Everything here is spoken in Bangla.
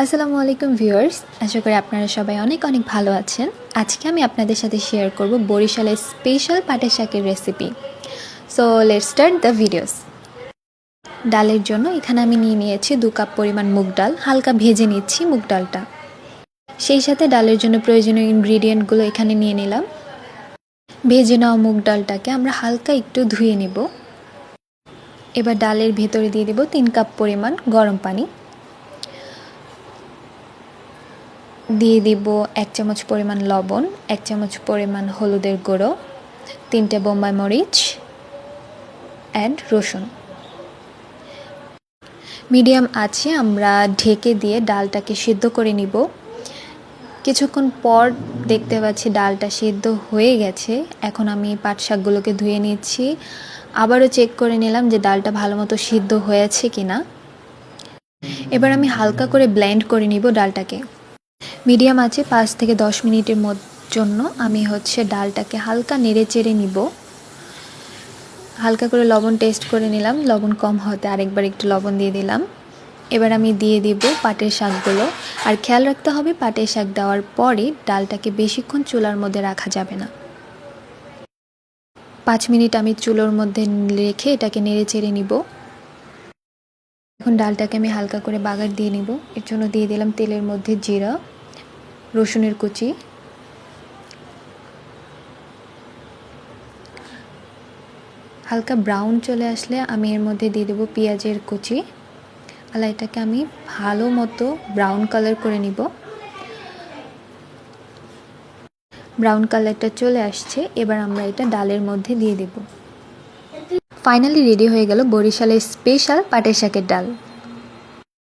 আসসালামু আলাইকুম ভিউয়ার্স, আশা করি আপনারা সবাই অনেক অনেক ভালো আছেন। আজকে আমি আপনাদের সাথে শেয়ার করব বরিশালের স্পেশাল পাটের শাকের recipe. So let's start the videos. ডালের জন্য এখানে আমি নিয়েছি 2 কাপ পরিমাণ মুগ ডাল। হালকা ভেজে নিচ্ছি মুগ ডালটা। সেই সাথে ডালের জন্য প্রয়োজনীয় ইনগ্রিডিয়েন্টগুলো এখানে নিয়ে নিলাম। ভেজে নেওয়া মুগ ডালটাকে আমরা হালকা একটু ধুয়ে নেব। এবার ডালের ভেতরে দিয়ে দেব 3 কাপ পরিমাণ গরম পানি। দিয়ে দিব 1 চামচ পরিমাণ লবণ, 1 চামচ পরিমাণ হলুদের গুঁড়ো, 3টে বোম্বাই মরিচ অ্যান্ড রসুন। মিডিয়াম আঁচে আমরা ঢেকে দিয়ে ডালটাকে সিদ্ধ করে নিব। কিছুক্ষণ পর দেখতে পাচ্ছি ডালটা সিদ্ধ হয়ে গেছে। এখন আমি পাট শাকগুলোকে ধুয়ে নিচ্ছি। আবারও চেক করে নিলাম যে ডালটা ভালো মতো সিদ্ধ হয়েছে কিনা। এবার আমি হালকা করে ব্লেন্ড করে নিব ডালটাকে। মিডিয়াম আছে 5 থেকে 10 মিনিটের জন্য আমি ডালটাকে হালকা নেড়ে চেড়ে নিব। হালকা করে লবণ টেস্ট করে নিলাম, লবণ কম হতে আরেকবার একটু লবণ দিয়ে দিলাম। এবার আমি দিয়ে দিব পাটের শাকগুলো। আর খেয়াল রাখতে হবে পাটের শাক দেওয়ার পরে ডালটাকে বেশিক্ষণ চুলার মধ্যে রাখা যাবে না। 5 মিনিট আমি চুলোর মধ্যে রেখে এটাকে নেড়ে চেড়ে নিব। এখন ডালটাকে আমি হালকা করে বাগার দিয়ে নিব। এর জন্য দিয়ে দিলাম তেলের মধ্যে জিরা, রসুনের কুচি, হালকা ব্রাউন চলে আসলে আমি এর মধ্যে দিয়ে দেব পেঁয়াজের কুচি। আর এটাকে আমি ভালো মতো ব্রাউন কালার করে নিব। ব্রাউন কালারটা চলে আসছে, এবার আমরা এটা ডালের মধ্যে দিয়ে দেব। ফাইনালি রেডি হয়ে গেল বরিশালের স্পেশাল পাটের শাকের ডাল।